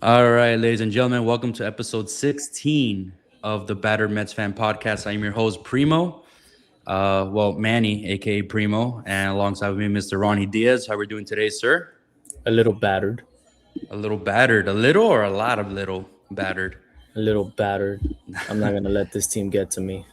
All right, ladies and gentlemen, welcome to episode 16 of the Battered Mets Fan Podcast. I am your host, Primo. Manny, aka Primo, and alongside with me, Mr. Ronnie Diaz. How are we doing today, sir? A little battered, A little battered, a little or a lot of little battered. a little battered. I'm not gonna let this team get to me.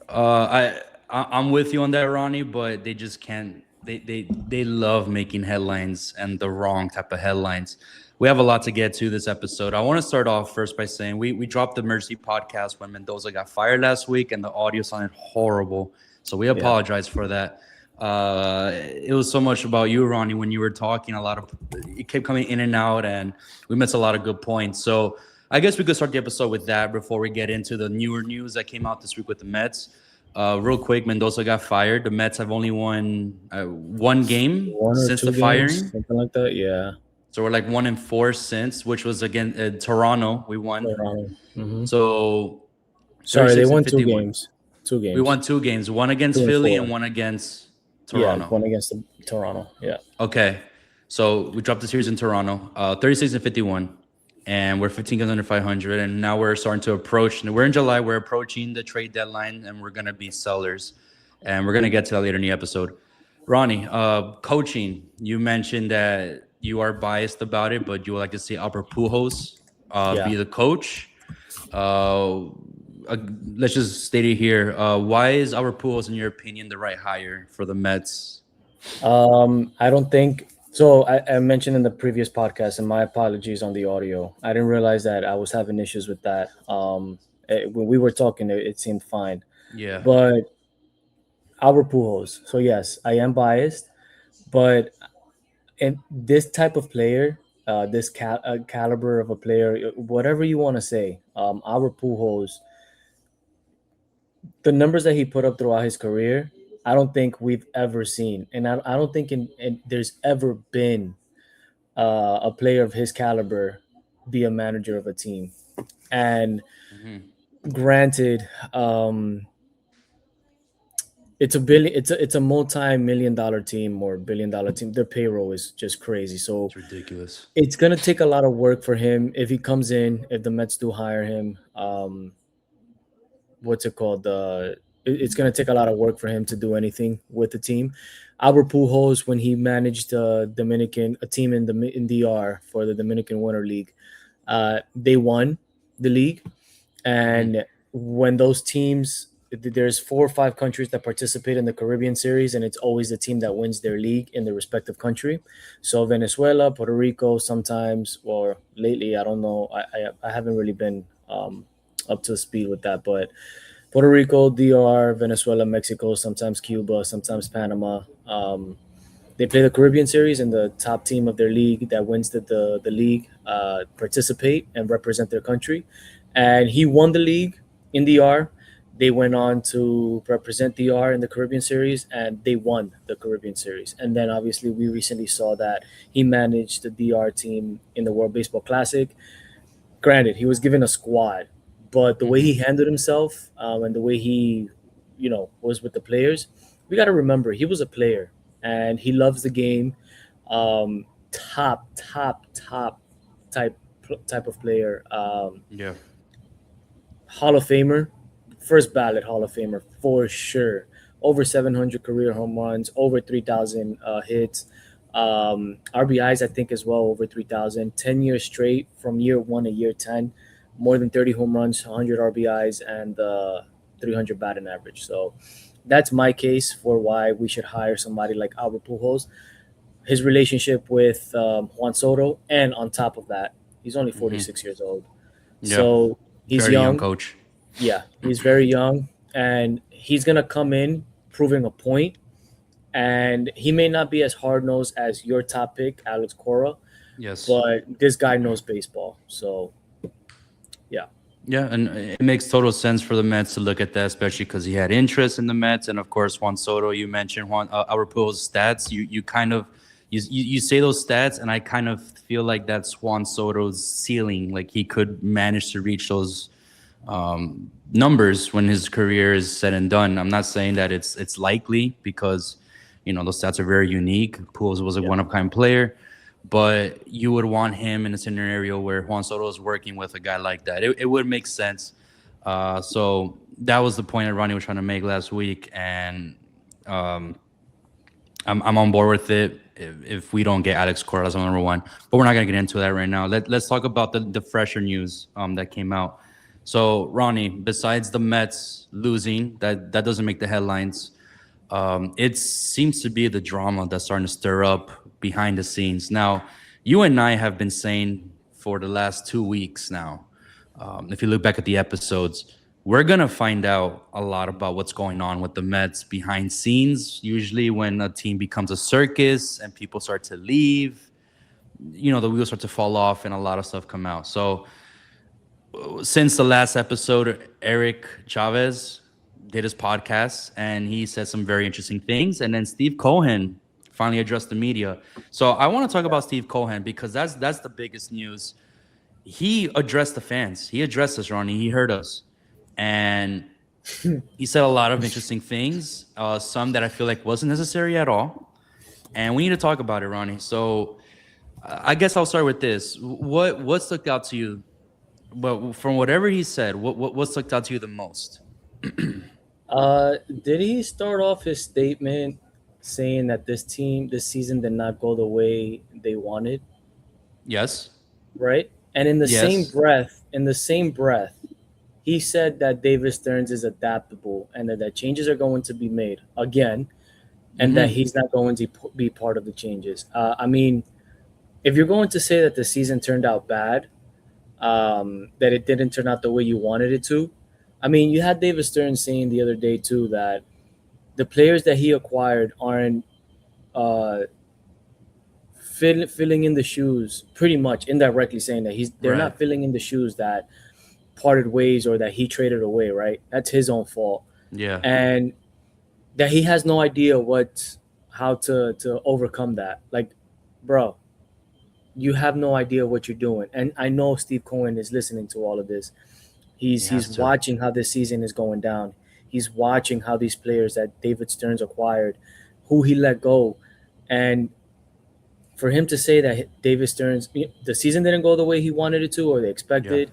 I'm with you on that, Ronnie, but they just can't. They love making headlines and the wrong type of headlines. We have a lot to get to this episode. I want to start off first by saying we dropped the Mercy podcast when Mendoza got fired last week, and the audio sounded horrible. So we Yeah, apologize for that. It was so much about you, Ronnie, when you were talking. A lot of it kept coming in and out, and we missed a lot of good points. So I guess we could start the episode with that before we get into the newer news that came out this week with the Mets. Real quick, Mendoza got fired. The Mets have only won one game one or since two the games, firing. something like that. Yeah, So we're like 1-4 since, which was against Toronto. We won. Toronto. So Sorry, they 36 and won two 51. games. Two We games. won two games, one Two against and Philly and four. one against Yeah, Toronto. one against Toronto. Yeah. Okay. So we dropped the series in Toronto, 36 and 51. And we're 15 games under 500. And now we're starting to approach. And we're in July. We're approaching the trade deadline, and we're going to be sellers. And we're going to get to that later in the episode. Ronnie, coaching. You mentioned that you are biased about it, but you would like to see Albert Pujols Yeah. be the coach. Uh, uh, let's just state it here. Why is Albert Pujols, in your opinion, the right hire for the Mets? I don't think so. I mentioned in the previous podcast, and my apologies on the audio. I didn't realize that I was having issues with that. When we were talking, it seemed fine, Yeah. but Albert Pujols. So yes, I am biased, but and this type of player, this caliber of a player, whatever you want to say, our Pujols, the numbers that he put up throughout his career, I don't think we've ever seen, and I don't think there's ever been a player of his caliber be a manager of a team. And Hmm. granted, it's a multi-million dollar team or billion-dollar team. Their payroll is just crazy. So It's ridiculous. it's gonna take a lot of work for him if he comes in. If the Mets do hire him, what's it called? It's gonna take a lot of work for him to do anything with the team. Albert Pujols, when he managed a team in DR for the Dominican Winter League, they won the league. Hmm. And when those teams, there's 4 or 5 countries that participate in the Caribbean series, and it's always the team that wins their league in their respective country. So Venezuela, Puerto Rico, sometimes, or lately, I don't know. I haven't really been up to speed with that, but Puerto Rico, DR, Venezuela, Mexico, sometimes Cuba, sometimes Panama. They play the Caribbean Series, and the top team of their league that wins the league participate and represent their country. And he won the league in DR. They went on to represent DR in the Caribbean Series, and they won the Caribbean Series. And then obviously we recently saw that he managed the DR team in the World Baseball Classic. Granted, he was given a squad, but the way he Hmm. handled himself, and the way he, was with the players, we got to remember he was a player and he loves the game. Top type type of player. Yeah. Hall of Famer, first ballot Hall of Famer for sure. Over 700 career home runs, over 3,000 hits, RBIs, I think, as well, over 3,000. 10 years straight from year one to year 10, more than 30 home runs, 100 RBIs, and 300 batting average. So that's my case for why we should hire somebody like Albert Pujols. His relationship with Juan Soto, and on top of that, he's only Hmm. 46 years old. Yeah. So he's Very young young. coach. Yeah, he's very young, and he's gonna come in proving a point. And he may not be as hard nosed as your top pick, Alex Cora, Yes. but this guy knows baseball. So yeah, Yeah, and it makes total sense for the Mets to look at that, especially because he had interest in the Mets, and of course Juan Soto. You mentioned Juan Albert Pujols' stats. You kind of you say those stats, and I kind of feel like that's Juan Soto's ceiling. Like he could manage to reach those numbers when his career is said and done. I'm not saying that it's likely because those stats are very unique. Pujols was a yeah, one of kind player, but you would want him in a scenario where Juan Soto is working with a guy like that. It would make sense. So that was the point that Ronnie was trying to make last week, and um, I'm on board with it. If we don't get Alex Cora as number one, but we're not gonna get into that right now. Let's talk about the fresher news that came out. So Ronnie, besides the Mets losing, that doesn't make the headlines. It seems to be the drama that's starting to stir up behind the scenes. Now, you and I have been saying for the last 2 weeks now, if you look back at the episodes, we're going to find out a lot about what's going on with the Mets behind scenes. Usually, when a team becomes a circus and people start to leave, the wheels start to fall off and a lot of stuff come out. So, since the last episode, Eric Chavez did his podcast and he said some very interesting things. And then Steve Cohen finally addressed the media. So I want to talk about Steve Cohen because that's the biggest news. He addressed the fans. He addressed us, Ronnie. He heard us, and he said a lot of interesting things. Some that I feel like wasn't necessary at all. And we need to talk about it, Ronnie. So I guess I'll start with this. What stuck out to you? But from whatever he said, what stuck out to you the most? Did he start off his statement saying that this season did not go the way they wanted, Yes. right? And in the Yes. same breath, he said that David Stearns is adaptable and that changes are going to be made again, and that he's not going to be part of the changes. I mean, if you're going to say that the season turned out bad, that it didn't turn out the way you wanted it to. I mean, you had David Stearns saying the other day too that the players that he acquired aren't uh, filling in the shoes, pretty much indirectly saying that they're Right. not filling in the shoes that parted ways or that he traded away. Right, that's his own fault, Yeah. and that he has no idea how to overcome that. Like, bro, you have no idea what you're doing. And I know Steve Cohen is listening to all of this. He has He's to. watching how this season is going down. He's watching how these players that David Stearns acquired, who he let go, and for him to say that David Stearns, the season didn't go the way he wanted it to or they Yeah. expected,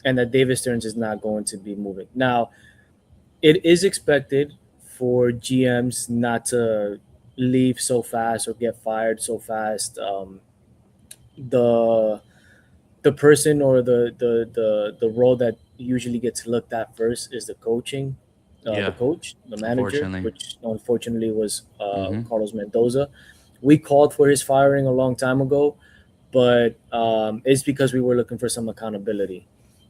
and that David Stearns is not going to be moving. Now, it is expected for GMs not to leave so fast or get fired so fast. The person or the role that usually gets looked at first is the Yeah. the manager, Unfortunately. which unfortunately was hmm Carlos Mendoza. We called for his firing a long time ago, but it's because we were looking for some accountability.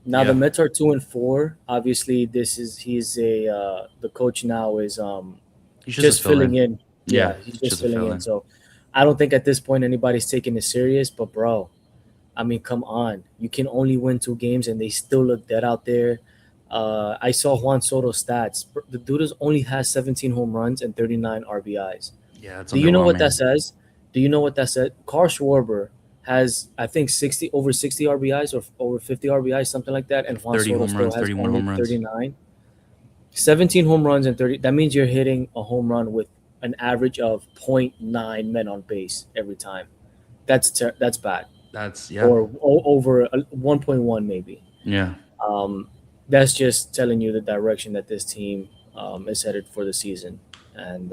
Now the Yeah. Mets are 2-4. Obviously, he's a the coach now is He's just just a fill filling in. in. Yeah. Yeah, he's just Just a filling fill in. in. So I don't think at this point anybody's taking it serious. But bro, I mean, come on. You can only win 2 games and they still look dead out there. I saw Juan Soto's stats. The dude only has 17 home runs and 39 RBIs. Yeah. It's Do you know what that underwhelming. says? Do you know what that said? Carl Schwarber has, I think, over 60 RBIs or over 50 RBIs, something like that. And Juan 30 Soto home still runs, has 31 only home runs. 39. 17 home runs and 30. That means you're hitting a home run with an average of .9 men on base every time. That's bad. That's, yeah. Or over 1.1 maybe. Yeah. Um, that's just telling you the direction that this team is headed for the season. And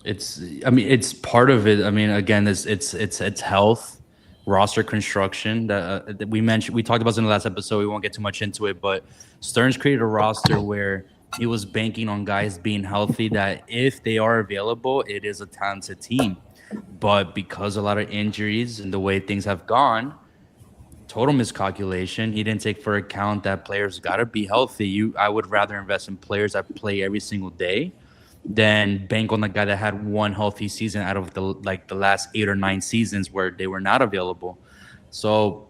I mean, it's part of it. I mean, again, it's health, roster construction that we mentioned. We talked about this in the last episode. We won't get too much into it, but Stearns created a roster where he was banking on guys being healthy. That if they are available, it is a talented team. But because a lot of injuries and the way things have gone, total miscalculation. He didn't take for account that players got to be healthy. I would rather invest in players that play every single day than bank on the guy that had one healthy season out of the last 8 or 9 seasons where they were not available. So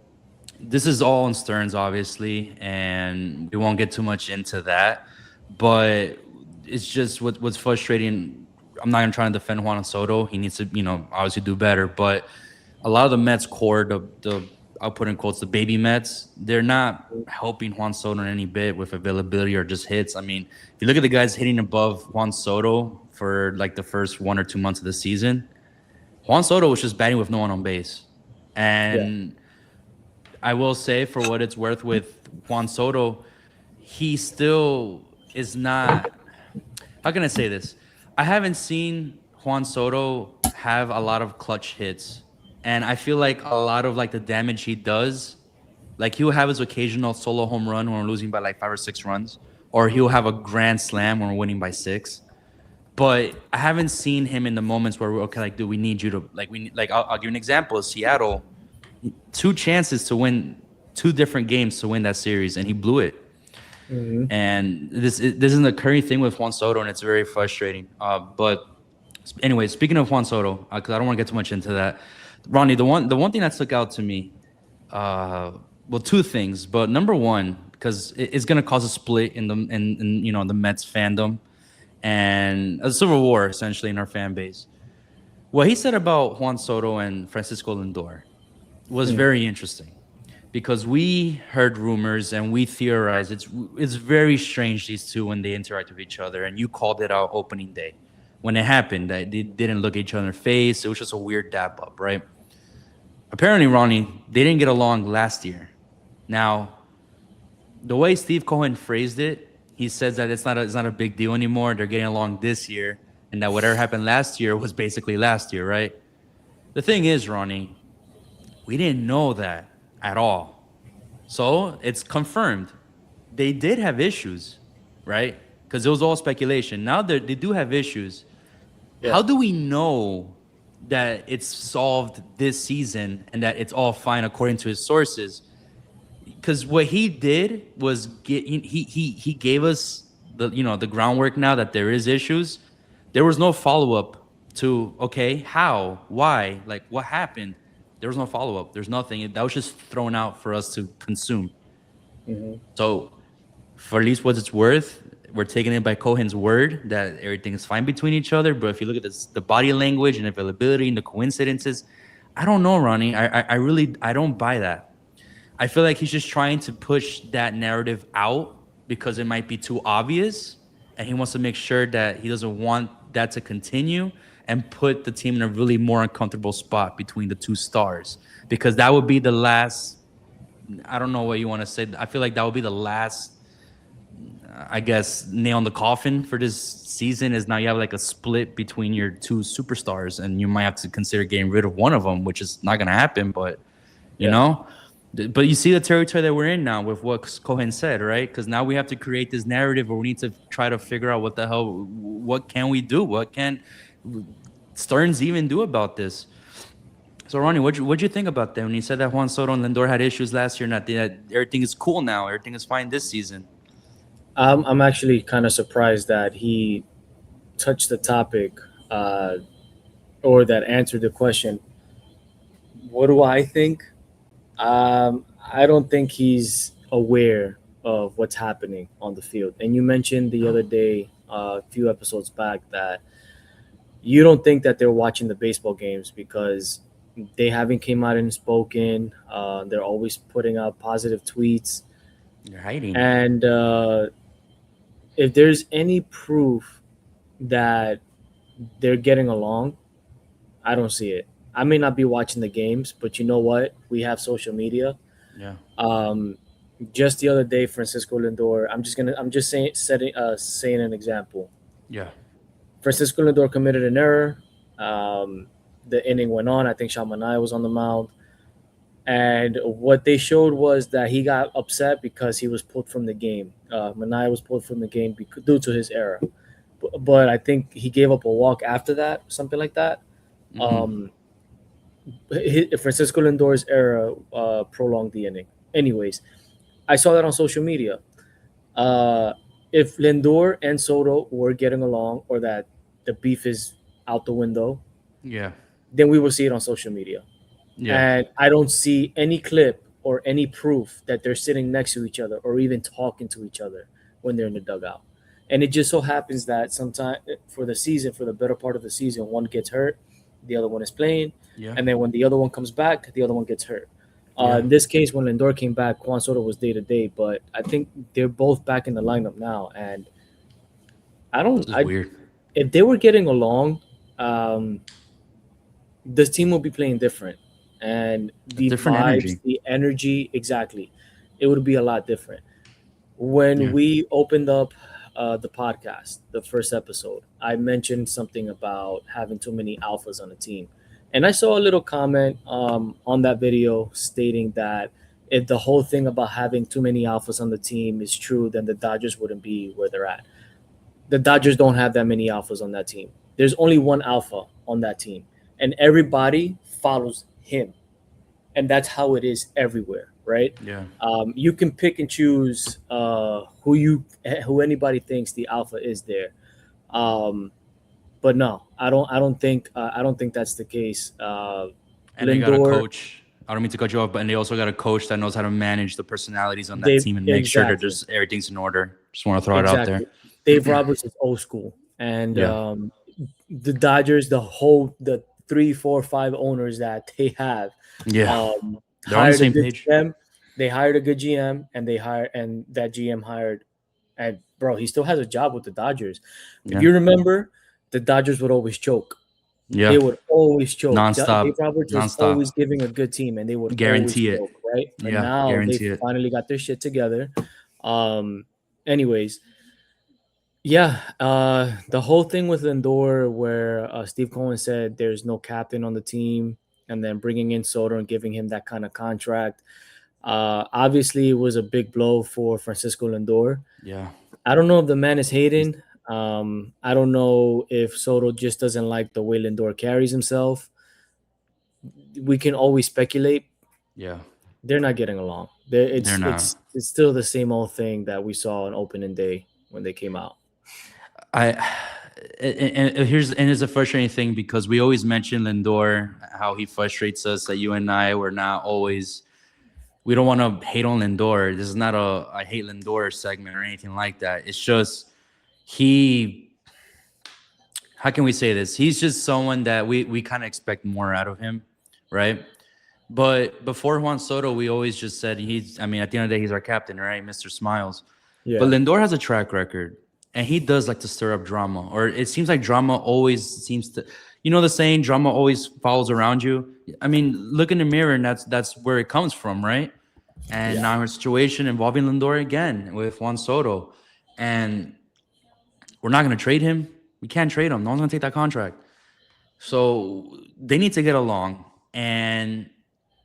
this is all on Stearns, obviously, and we won't get too much into that. But it's just what's frustrating. I'm not even trying to defend Juan Soto. He needs to, obviously do better. But a lot of the Mets core, the I'll put in quotes, the baby Mets, they're not helping Juan Soto in any bit with availability or just hits. I mean, if you look at the guys hitting above Juan Soto for like the first 1 or 2 months of the season, Juan Soto was just batting with no one on base. And I will say, for what it's worth, with Juan Soto, he still is not. How can I say this? I haven't seen Juan Soto have a lot of clutch hits, and I feel like a lot of like the damage he does, like he'll have his occasional solo home run when we're losing by like 5 or 6 runs, or he'll have a grand slam when we're winning by 6. But I haven't seen him in the moments where we're okay. Like, do we need you to like? We need, like I'll give you an example. Seattle, 2 chances to win 2 different games to win that series, and he blew it. And this is an occurring thing with Juan Soto, and it's very frustrating. But anyway, speaking of Juan Soto, because I don't want to get too much into that, Ronnie, the one thing that stuck out to me, well, 2 things, but number one, because it's going to cause a split in the Mets fandom and a civil war essentially in our fan base. What he said about Juan Soto and Francisco Lindor was very interesting, because we heard rumors and we theorized it's very strange, these two, when they interact with each other. And you called it out opening day when it happened, that they didn't look at each other in the face. It was just a weird dap up, right? Apparently, Ronnie, they didn't get along last year. Now, the way Steve Cohen phrased it, he says that it's not a big deal anymore. They're getting along this year, and that whatever happened last year was basically last year, right? The thing is, Ronnie, we didn't know that at all. So it's confirmed. They did have issues, right? Because it was all speculation. Now they do have issues. Yeah. How do we know that it's solved this season and that it's all fine according to his sources? Because what he did was he gave us the groundwork now that there is issues. There was no follow-up to, okay, how, why, like what happened. There was no follow-up. There's nothing. That was just thrown out for us to consume. So for at least what it's worth, we're taking it by Cohen's word that everything is fine between each other. But if you look at the body language and availability and the coincidences, I don't know, Ronnie. I really don't buy that. I feel like he's just trying to push that narrative out because it might be too obvious, and he wants to make sure that he doesn't want that to continue and put the team in a really more uncomfortable spot between the 2 stars, because that would be the last. I don't know what you want to say. I feel like that would be the last, I guess, nail in the coffin for this season. Is now you have like a split between your 2 superstars, and you might have to consider getting rid of one of them, which is not going to happen. But you know. But you see the territory that we're in now with what Cohen said, right? Because now we have to create this narrative where we need to try to figure out what can we do? What can Stearns even do about this? So, Ronnie, what'd you think about that when he said that Juan Soto and Lindor had issues last year and that everything is cool now, everything is fine this season? I'm actually kind of surprised that he touched the topic or that answered the question. What do I think? I don't think he's aware of what's happening on the field. And you mentioned the other day, a few episodes back, that you don't think that they're watching the baseball games because they haven't came out and spoken. They're always putting out positive tweets. They're hiding. And if there's any proof that they're getting along, I don't see it. I may not be watching the games, but you know what? We have social media. Yeah. Just the other day, Francisco Lindor. I'm just saying an example. Yeah. Francisco Lindor committed an error. The inning went on. I think Shamanai was on the mound, and what they showed was that he got upset because he was pulled from the game. Manai was pulled from the game due to his error, but I think he gave up a walk after that, something like that. Francisco Lindor's error prolonged the inning. Anyways, I saw that on social media. If Lindor and Soto were getting along, or that the beef is out the window, then we will see it on social media. And I don't see any clip or any proof that they're sitting next to each other or even talking to each other when they're in the dugout. And it just so happens that sometime for the better part of the season, one gets hurt, the other one is playing. And then when the other one comes back, the other one gets hurt. In this case, when Lindor came back, Juan Soto was day-to-day. But I think they're both back in the lineup now. And weird. If they were getting along, this team will be playing different, and the Different vibes, energy. the energy, exactly, it would be a lot different. When Yeah. we opened up the podcast, the first episode, I mentioned something about having too many alphas on the team, and I saw a little comment on that video stating that if the whole thing about having too many alphas on the team is true, then the Dodgers wouldn't be where they're at. The Dodgers don't have that many alphas on that team. There's only one alpha on that team, and everybody follows him, and that's how it is everywhere, right? Yeah. You can pick and choose who anybody thinks the alpha is there, um, but no, I don't think that's the case. And they got a Lindor, coach. I don't mean to cut you off, but and they also got a coach that knows how to manage the personalities on that Dave, team and make sure that exactly, just everything's in order. Just want to throw it out there. exactly. Dave Roberts is old school, and Yeah. the Dodgers, the 3, 4, 5 owners that they have, Yeah. They're on the hired a same good page. GM. They hired a good GM, and that GM hired, and bro, he still has a job with the Dodgers. If Yeah. you remember, the Dodgers would always choke. Yeah. They would always choke. Dave Nonstop. Roberts was Nonstop. always giving a good team, and they would always Guarantee it. choke, right? But Yeah. now they Guarantee it. finally got their shit together. Anyways, yeah, the whole thing with Lindor, where Steve Cohen said there's no captain on the team, and then bringing in Soto and giving him that kind of contract, obviously it was a big blow for Francisco Lindor. Yeah. I don't know if the man is hating. I don't know if Soto just doesn't like the way Lindor carries himself. We can always speculate. Yeah. They're not getting along. They're not. It's still the same old thing that we saw on opening day when they came out. I and it's a frustrating thing because we always mention Lindor, how he frustrates us, that you and I were not always, we don't want to hate on Lindor. This is not a I hate Lindor segment or anything like that. It's just he, how can we say this? He's just someone that we kind of expect more out of him, right? But before Juan Soto, we always just said I mean, at the end of the day, he's our captain, right? Mr. Smiles. Yeah, But Lindor has a track record, and he does like to stir up drama, or it seems like drama always seems to, the saying, drama always follows around you. I mean, look in the mirror, and that's where it comes from, right? And Yeah. now a situation involving Lindor again with Juan Soto, and we're not going to trade him. We can't trade him. No one's going to take that contract. So they need to get along, and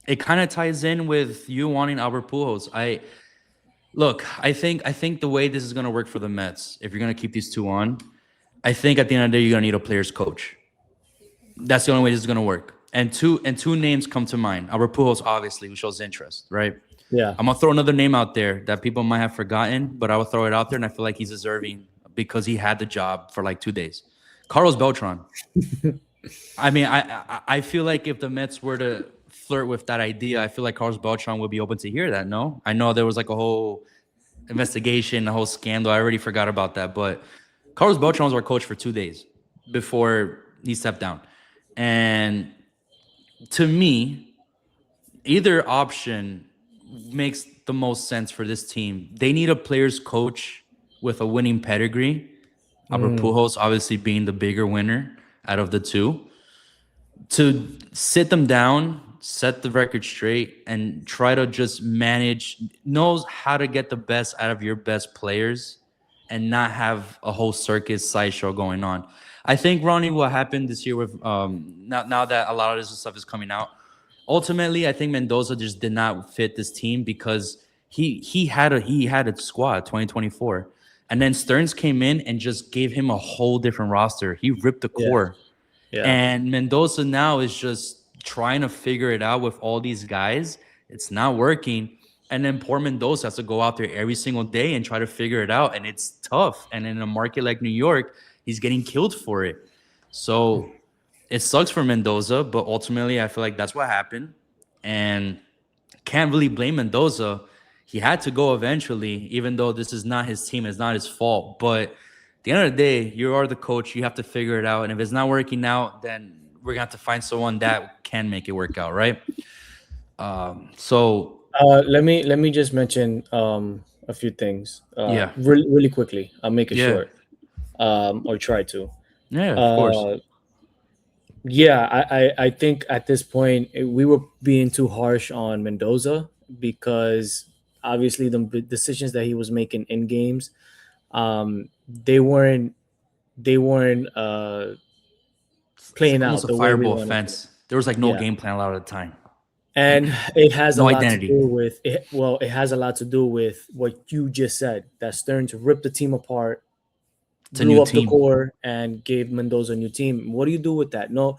it kind of ties in with you wanting Albert Pujols. I think the way this is going to work for the Mets, if you're going to keep these two on, I think at the end of the day you're going to need a player's coach. That's the only way this is going to work. And two names come to mind. Albert Pujols, obviously, who shows interest, right? Yeah. I'm gonna throw another name out there that people might have forgotten, but I will throw it out there, and I feel like he's deserving because he had the job for like 2 days. Carlos Beltran. I mean, I feel like if the Mets were to flirt with that idea, I feel like Carlos Beltran would be open to hear that. No, I know there was like a whole investigation, a whole scandal. I already forgot about that, but Carlos Beltran was our coach for 2 days before he stepped down, and to me, either option makes the most sense for this team. They need a player's coach with a winning pedigree. Albert Pujols obviously being the bigger winner out of the two, to sit them down, set the record straight, and try to just manage, knows how to get the best out of your best players and not have a whole circus sideshow going on. I think, Ronnie, what happened this year with now that a lot of this stuff is coming out, ultimately, I think Mendoza just did not fit this team because he had a squad 2024, and then Stearns came in and just gave him a whole different roster. He ripped the Yeah. core, Yeah. and Mendoza now is just trying to figure it out with all these guys. It's not working, and then poor Mendoza has to go out there every single day and try to figure it out, and it's tough. And in a market like New York, he's getting killed for it. So it sucks for Mendoza, but ultimately I feel like that's what happened, and can't really blame Mendoza. He had to go eventually, even though this is not his team, it's not his fault. But at the end of the day, you are the coach. You have to figure it out, and if it's not working out, then we're gonna have to find someone that can make it work out, right? So Let me just mention a few things. Yeah. Really quickly. I'll make it Yeah. short. Or try to. Yeah, of course. Yeah, I think at this point we were being too harsh on Mendoza because obviously the decisions that he was making in games, they weren't It's playing almost out a the way we fireball wanted to. fence. There was like no Yeah, game plan a lot of the time. and it has a No lot to identity. do with it. Well, it has a lot to do with what you just said. That Stearns ripped the team apart, It's a new blew up the team. core, and gave Mendoza a new team. What do you do with that? No,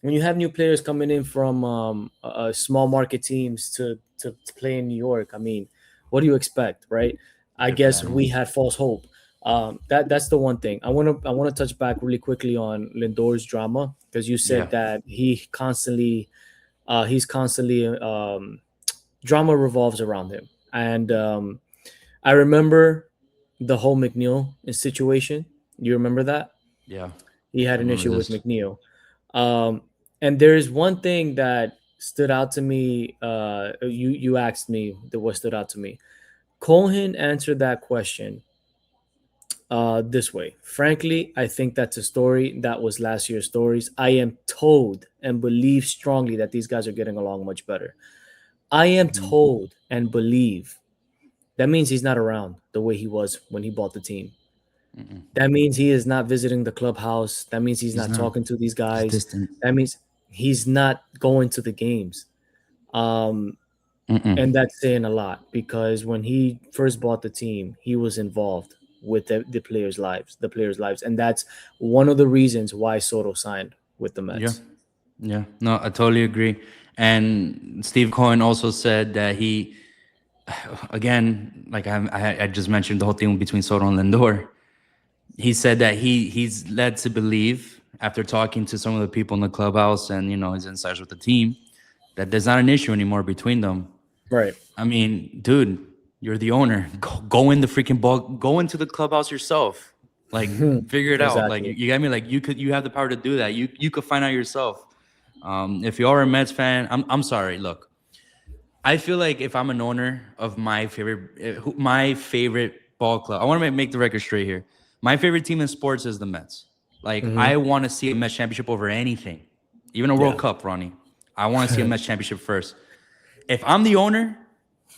when you have new players coming in from small market teams to play in New York, I mean, what do you expect, right? I Different guess we animal. had false hope. That's the one thing I want to touch back really quickly on Lindor's drama because you Yeah. said that he's constantly drama revolves around him, and I remember the whole McNeil situation. You remember that? Yeah. He I had an remember issue with this. McNeil. And there is one thing that stood out to me. You asked me that what stood out to me. Cohen answered that question this way. Frankly, I think that's a story that was last year's stories. I am told and believe strongly that these guys are getting along much better. I am Mhm. told and believe that means he's not around the way he was when he bought the team. Mm-mm. That means he is not visiting the clubhouse. That means he's He's not not. talking to these He's guys. distant. That means he's not going to the games. Um, Mm-mm. and that's saying a lot because when he first bought the team, he was involved with the players' lives, and that's one of the reasons why Soto signed with the Yeah. Mets. Yeah. No, I totally agree. And Steve Cohen also said that he, again, like I just mentioned the whole thing between Soto and Lindor. He said that he's led to believe after talking to some of the people in the clubhouse and his insights with the team that there's not an issue anymore between them. Right. I mean, dude, you're the owner. Go in the freaking ball. Go into the clubhouse yourself. Like, figure it out. Like, Exactly. you got me. Like, you have the power to do that. You could find out yourself. If you are a Mets fan, I'm sorry. Look, I feel like if I'm an owner of my favorite ball club, I want to make the record straight here. My favorite team in sports is the Mets. Like, Hmm. I want to see a Mets championship over anything, even a World Yeah. Cup, Ronnie. I want to see a Mets championship first. If I'm the owner,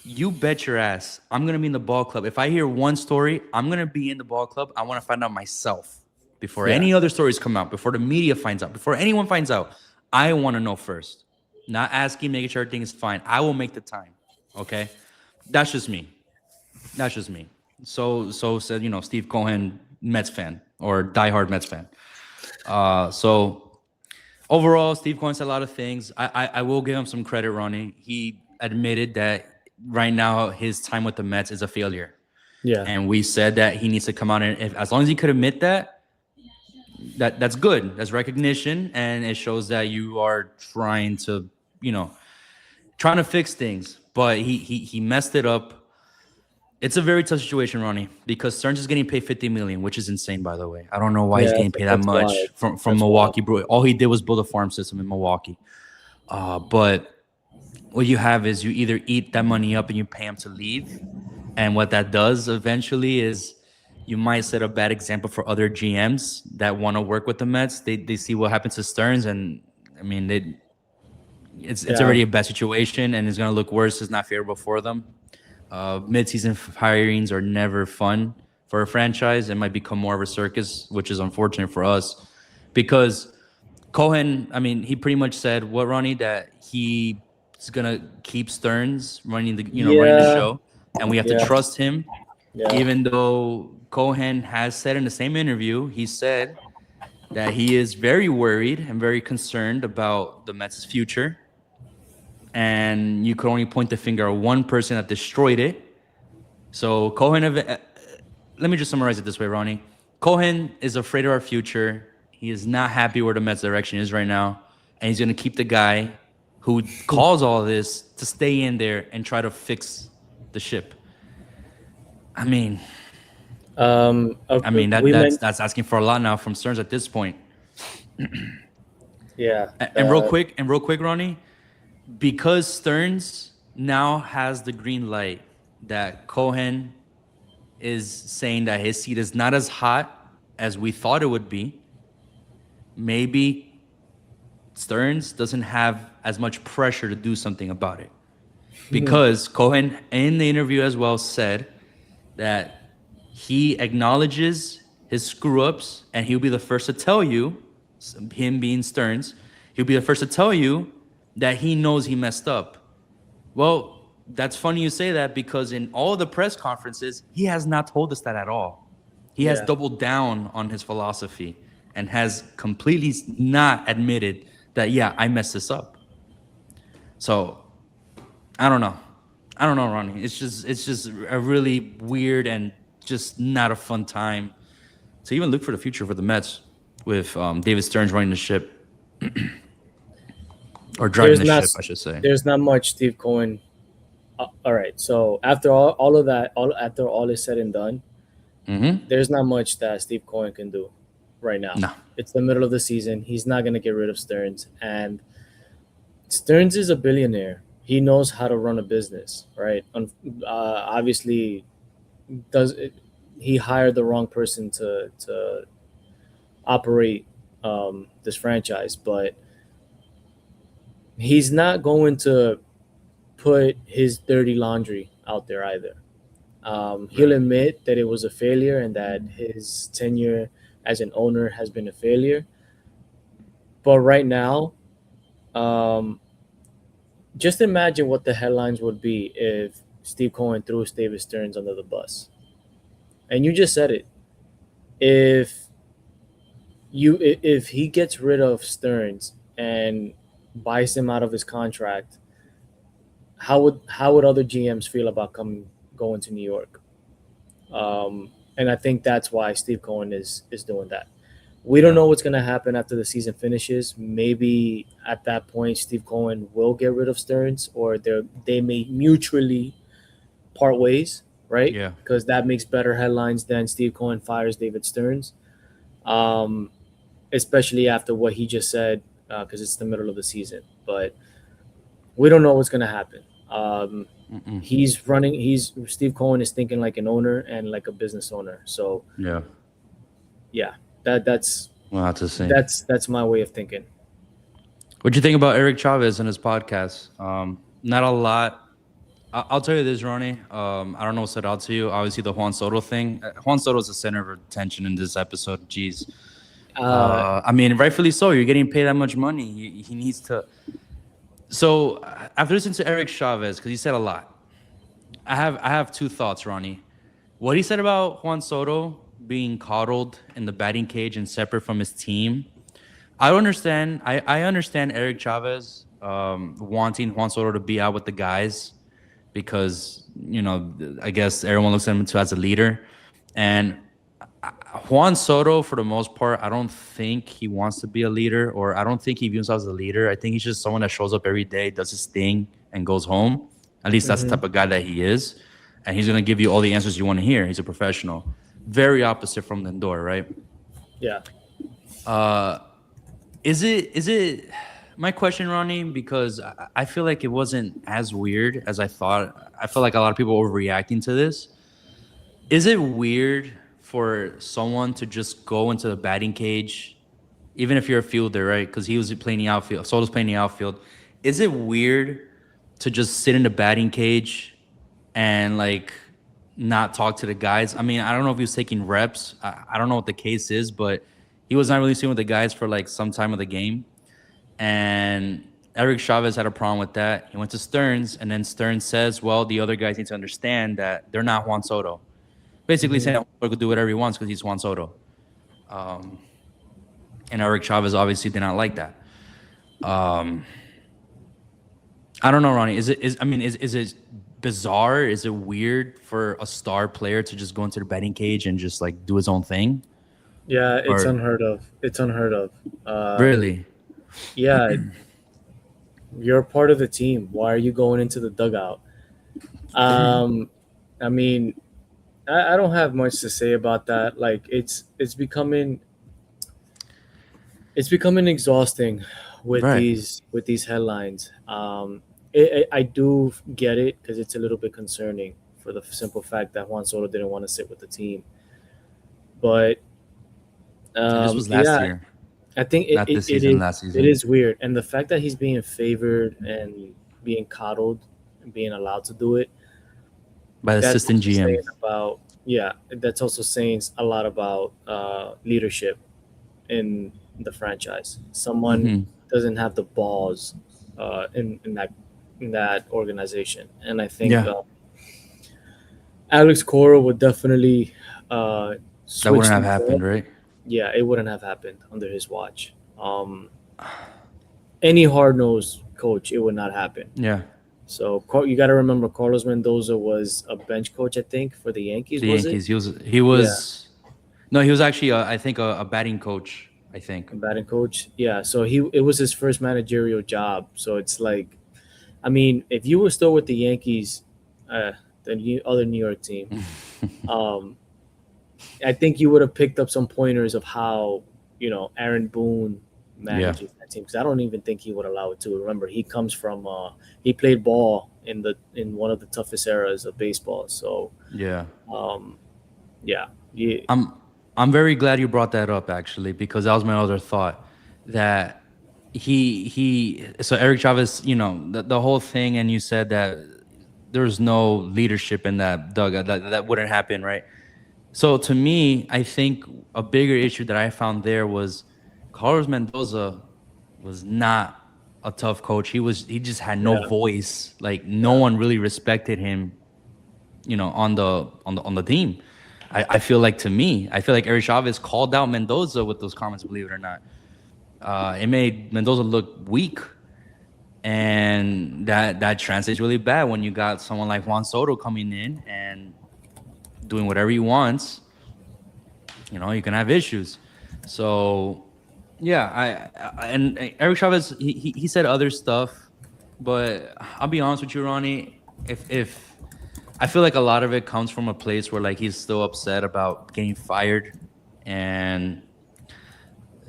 you bet your ass I'm gonna be in the ball club. If I hear one story, I'm gonna be in the ball club. I want to find out myself before Yeah. any other stories come out, before the media finds out, before anyone finds out. I want to know first. Not asking, making sure everything is fine. I will make the time. Okay, that's just me. That's just me. So said Steve Cohen, Mets fan or diehard Mets fan. So overall, Steve Cohen said a lot of things. I will give him some credit, Ronnie. He admitted that right now his time with the Mets is a failure, Yeah. and we said that he needs to come out and as long as he could admit that, that's good. That's recognition, and it shows that you are trying to, trying to fix things. But he messed it up. It's a very tough situation, Ronnie, because Stearns is getting paid 50 million, which is insane, by the way. I don't know why he's Yeah. getting paid that That's wild. much from That's wild. Milwaukee, bro. All he did was build a farm system in Milwaukee. But what you have is you either eat that money up and you pay him to leave, and what that does eventually is you might set a bad example for other GMs that want to work with the Mets. They see what happens to Stearns, and I mean it's Yeah. already a bad situation, and it's gonna look worse. It's not favorable for them. Mid-season hirings are never fun for a franchise. It might become more of a circus, which is unfortunate for us because Cohen, I mean, he pretty much said what, Ronnie, that he's gonna keep Stearns running the Yeah. show, and we have to Yeah. trust him. Yeah. Even though Cohen has said in the same interview, he said that he is very worried and very concerned about the Mets' future, and you could only point the finger at one person that destroyed it. So let me just summarize it this way, Ronnie. Cohen is afraid of our future. He is not happy where the Mets direction is right now, and he's going to keep the guy who caused all this to stay in there and try to fix the ship. I mean, We that's meant. that's asking for a lot now from Stearns at this point. Yeah. And real quick, Ronnie, because Stearns now has the green light that Cohen is saying that his seat is not as hot as we thought it would be. Maybe Stearns doesn't have as much pressure to do something about it. Because Cohen, in the interview as well, said that he acknowledges his screw ups and he'll be the first to tell you, him being Stearns, he'll be the first to tell you that he knows he messed up. Well, that's funny you say that because in all the press conferences, he has not told us that at all. He has Yeah. doubled down on his philosophy and has completely not admitted that, yeah, I messed this up. So I don't know. I don't know, Ronnie. It's just a really weird and just not a fun time to even look for the future for the Mets with David Stearns running the ship or driving the ship, I should say. There's not much Steve Cohen. All right. So after all of that, after all is said and done, there's not much that Steve Cohen can do right now. No. It's the middle of the season. He's not going to get rid of Stearns. And Stearns is a billionaire. He knows how to run a business, right? Obviously, he hired the wrong person to operate this franchise, but he's not going to put his dirty laundry out there either. He'll admit that it was a failure and that his tenure as an owner has been a failure. But right now, just imagine what the headlines would be if Steve Cohen threw David Stearns under the bus. And you just said it. If he gets rid of Stearns and buys him out of his contract, how would other GMs feel about going to New York? And I think that's why Steve Cohen is doing that. We don't know what's going to happen after the season finishes. Maybe at that point, Steve Cohen will get rid of Stearns, or they may mutually part ways, right? Yeah. Because that makes better headlines than Steve Cohen fires David Stearns, especially after what he just said, because it's the middle of the season. But we don't know what's going to happen. Steve Cohen is thinking like an owner and like a business owner. So yeah. That's We'll have to see. That's my way of thinking. What'd you think about Eric Chavez and his podcast? Not a lot. I'll tell you this, Ronnie. I don't know what stood out to you. Obviously, the Juan Soto thing. Juan Soto is the center of attention in this episode. Jeez. I mean, rightfully so. You're getting paid that much money. He needs to. So after listening to Eric Chavez, because he said a lot, I have two thoughts, Ronnie. What he said about Juan Soto being coddled in the batting cage and separate from his team. I understand. I understand Eric Chavez wanting Juan Soto to be out with the guys because, I guess everyone looks at him as a leader. And Juan Soto, for the most part, I don't think he wants to be a leader, or I don't think he views himself as a leader. I think he's just someone that shows up every day, does his thing, and goes home. At least that's the type of guy that he is. And he's going to give you all the answers you want to hear. He's a professional. Very opposite from Lindor, right? Yeah. Is it my question, Ronnie? Because I feel like it wasn't as weird as I thought. I feel like a lot of people were overreacting to this. Is it weird for someone to just go into the batting cage, even if you're a fielder, right? Because he was playing the outfield. Soto's playing the outfield. Is it weird to just sit in the batting cage and not talk to the guys? I mean, I don't know if he was taking reps. I don't know what the case is, but he was not really sitting with the guys for some time of the game. And Eric Chavez had a problem with that. He went to Stearns, and then Stearns says, well, the other guys need to understand that they're not Juan Soto. Basically saying that Juan Soto could do whatever he wants because he's Juan Soto. And Eric Chavez obviously did not like that. I don't know, Ronnie. Is it bizarre? Is it weird for a star player to just go into the batting cage and just do his own thing? Yeah, it's unheard of. It's unheard of. Really? Yeah. You're part of the team. Why are you going into the dugout? I mean, I don't have much to say about that. It's becoming exhausting with these headlines. I do get it because it's a little bit concerning for the simple fact that Juan Soto didn't want to sit with the team. But this was last year. I think Not this season, last it season. is weird, and the fact that he's being favored and being coddled and being allowed to do it, By the that's assistant also GM. saying about yeah, that's also saying a lot about leadership in the franchise. Someone Hmm. doesn't have the balls in that organization, and I think Yeah, Alex Cora would definitely that switch wouldn't have things up. happened, right? Yeah, it wouldn't have happened under his watch. Any hard nosed coach, it would not happen. Yeah, So you got to remember, Carlos Mendoza was a bench coach, I think, for the Yankees. the Was it? Yankees. He Yeah, was no, he was actually I think a batting coach. I think. a batting coach. Yeah, so it was his first managerial job. So it's like, I mean, if you were still with the Yankees, uh, other New York team, um, I think you would have picked up some pointers of how Aaron Boone Yeah, manages that team because I don't even think he would allow it to. Remember, he comes from he played ball in one of the toughest eras of baseball. So yeah. um, yeah, yeah, I'm I'm very glad you brought that up actually because that was my other thought that he so Eric Chavez, the whole thing, and you said that there's no leadership in that dugout. That wouldn't happen, right? So to me, I think a bigger issue that I found there was Carlos Mendoza was not a tough coach. He just had no yeah, voice. Like no yeah, one really respected him, on the team. I feel like I feel like Eric Chavez called out Mendoza with those comments, believe it or not. It made Mendoza look weak. And that translates really bad when you got someone like Juan Soto coming in and doing whatever he wants. You can have issues. So yeah, and Eric Chavez he said other stuff, but I'll be honest with you, Ronnie. If I feel like a lot of it comes from a place where like he's still upset about getting fired, and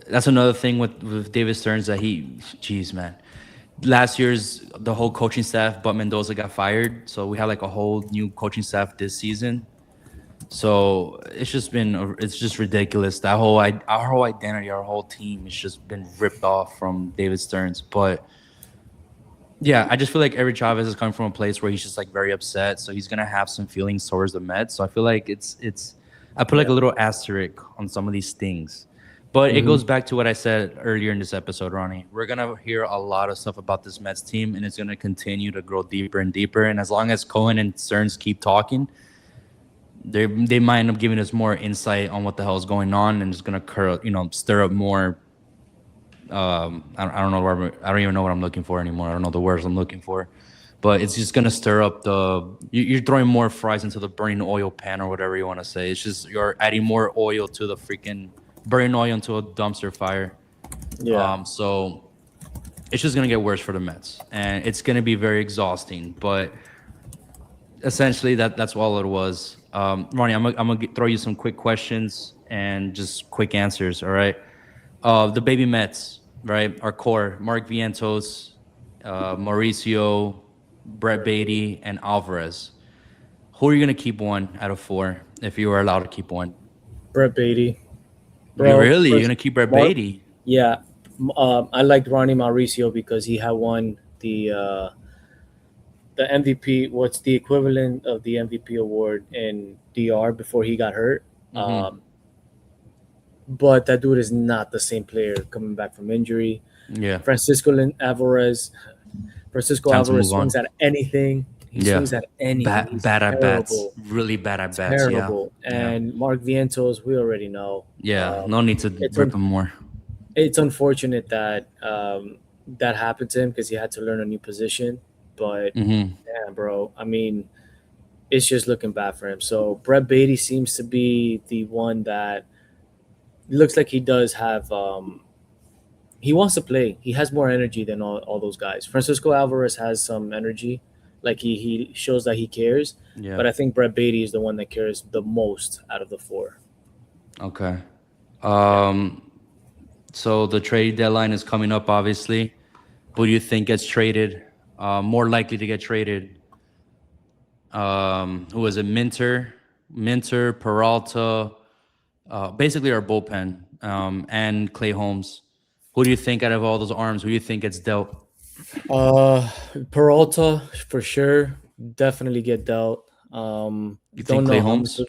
that's another thing with David Stearns that geez man, last year's the whole coaching staff but Mendoza got fired, so we have like a whole new coaching staff this season. So it's just ridiculous. Our whole identity, our whole team has just been ripped off from David Stearns. But yeah, I just feel like Eric Chavez is coming from a place where he's just like very upset. So he's gonna have some feelings towards the Mets. So I feel like it's I put like a yeah. little asterisk on some of these things. But it Hmm. goes back to what I said earlier in this episode, Ronnie. We're gonna hear a lot of stuff about this Mets team, and it's gonna continue to grow deeper and deeper. And as long as Cohen and Stearns keep talking, they might end up giving us more insight on what the hell is going on, and it's gonna stir up more. I don't know I don't even know what I'm looking for anymore. I don't know the words I'm looking for, but it's just gonna stir up you're throwing more fries into the burning oil pan or whatever you want to say. It's just you're adding more oil to the freaking burning oil into a dumpster fire. Yeah, So it's just gonna get worse for the Mets, and it's gonna be very exhausting. But essentially, that's all it was. Ronnie, I'm gonna throw you some quick questions and just quick answers. All right. The baby Mets, right? Our core: Mark Vientos, Mauricio, Brett Beatty, and Alvarez. Who are you gonna keep one out of four if you were allowed to keep one? Brett Beatty, You bro. really? You're First, gonna keep Brett Mark. Beatty? Yeah, I liked Ronnie Mauricio because he had won the MVP. What's the equivalent of the MVP award in DR before he got hurt? Mm-hmm. But that dude is not the same player coming back from injury. Yeah. Alvarez. Francisco Time to Alvarez move swings on. at anything. He Yeah. swings at anything. He's Bad at bats. terrible, Really bad at bats. Yeah. terrible. Yeah. And Mark Vientos, we already know. Yeah. No need to It's rip him more. it's unfortunate that that happened to him because he had to learn a new position. But Mm-hmm. yeah, bro, I mean, it's just looking bad for him. So Brett Beatty seems to be the one that looks like he does have. He wants to play. He has more energy than all those guys. Francisco Alvarez has some energy, like he shows that he cares. Yeah. But I think Brett Beatty is the one that cares the most out of the four. Okay. Yeah. Um. So the trade deadline is coming up, obviously. Who do you think gets traded? More likely to get traded. Who was it? Minter, Peralta. Basically our bullpen. And Clay Holmes. Who do you think out of all those arms? Who do you think gets dealt? Peralta for sure, definitely get dealt. You Don't think Clay know how much. Holmes?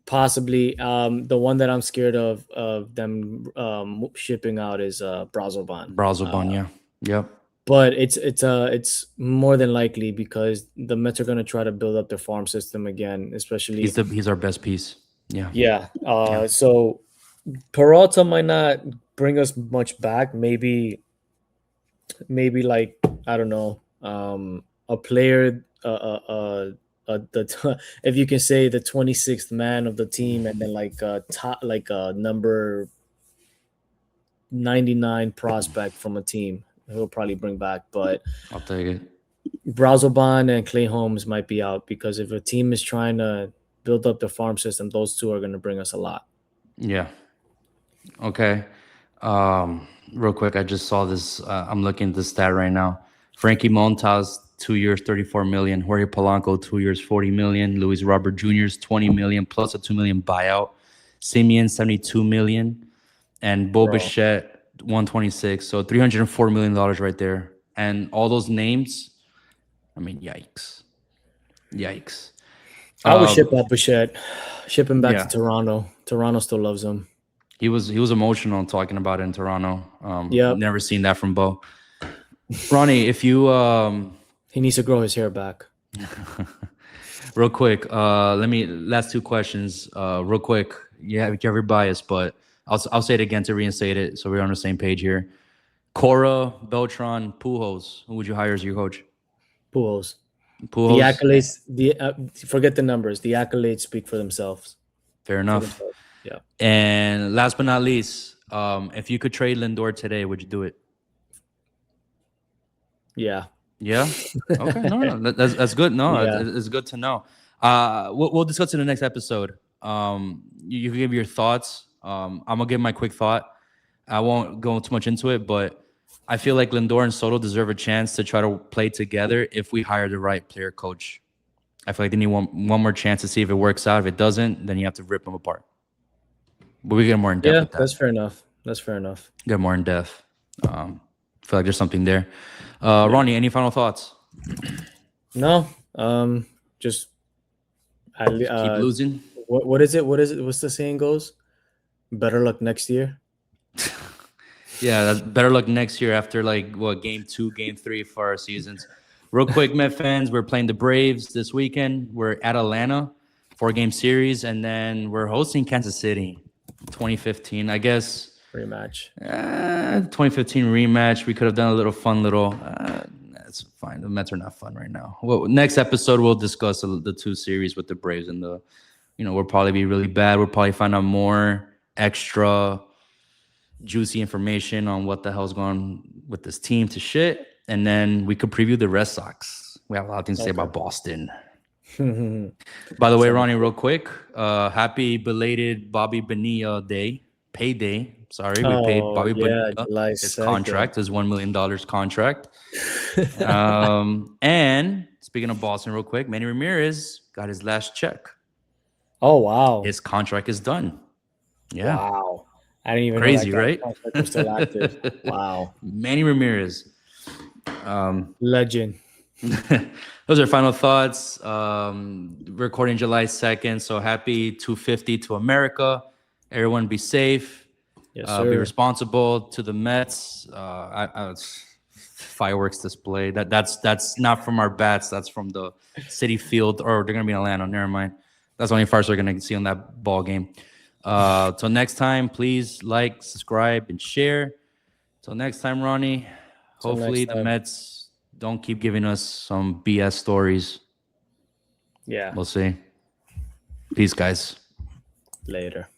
Possibly. The one that I'm scared of them shipping out is Brazoban. Brazoban, yeah. Yep. But it's more than likely because the Mets are going to try to build up their farm system again, especially. He's our best piece. Yeah. Yeah. Yeah. So Peralta might not bring us much back. Maybe like, I don't know, a player, if you can say the 26th man of the team, and then like a number 99 prospect from a team he'll probably bring back. But I'll take it. Brazoban and Clay Holmes might be out because if a team is trying to build up the farm system, those two are going to bring us a lot. Yeah. Okay. Real quick, I just saw this. I'm looking at the stat right now. Frankie Montas, 2 years, 34 million. Jorge Polanco, 2 years, 40 million. Luis Robert Jr.'s 20 million plus a 2 million buyout. Simeon, 72 million. And Bo Bro. Bichette, 126. So $304 million right there. And all those names, I mean, yikes. Yikes. I would ship out Bichette, ship him back Yeah. to Toronto. Toronto still loves him. He was emotional talking about it in Toronto. Yep. Never seen that from Bo. Ronnie, if you He needs to grow his hair back. real quick, last two questions. Real quick. You're very biased, but I'll say it again to reinstate it so we're on the same page here. Cora, Beltran, Pujols. Who would you hire as your coach? Pujols. Pujols. The accolades, forget the numbers. The accolades speak for themselves. Fair enough. Yeah. And last but not least, if you could trade Lindor today, would you do it? Yeah. Yeah. Okay. No. That's good. No, Yeah. it's good to know. We'll discuss in the next episode. You can give your thoughts. I'm gonna give my quick thought. I won't go too much into it, but I feel like Lindor and Soto deserve a chance to try to play together if we hire the right player coach. I feel like they need one more chance to see if it works out. If it doesn't, then you have to rip them apart. But we get more in depth Yeah, with that. that's fair enough. That's fair enough. Get more in depth. Feel like there's something there. Ronnie, any final thoughts? No. Just Keep losing. What is it? What's the saying goes? Better luck next year. Yeah, that's better luck next year after game 2, game 3 for our seasons. Real quick, Met fans, we're playing the Braves this weekend. We're at Atlanta, 4-game series, and then we're hosting Kansas City, 2015. I guess Rematch. 2015 rematch. We could have done a little fun that's fine. The Mets are not fun right now. Well, next episode we'll discuss the 2 series with the Braves and we'll probably be really bad. We'll probably find out more extra juicy information on what the hell's going on with this team to shit. And then we could preview the Red Sox. We have a lot of things to say about Boston. By the way, Ronnie, real quick, happy belated Bobby Bonilla Day, payday. Sorry, we paid Bobby Bonilla his 2nd. contract, his $1 million contract. And speaking of Boston, real quick, Manny Ramirez got his last check. Oh, wow. His contract is done. Yeah. Wow. I didn't even Crazy, know that right? contract was still active. Wow. Manny Ramirez. Legend. Those are final thoughts. Recording July 2nd. So happy 250 to America. Everyone be safe. Yes, sir. Be responsible to the Mets. Fireworks display. That's not from our bats. That's from the City Field. Or they're going to be in Atlanta. Never mind. That's the only fireworks we're going to see on that ball game. Till next time, please like, subscribe, and share. Till next time, Ronnie. Hopefully the Mets don't keep giving us some BS stories. Yeah. We'll see. Peace, guys. Later.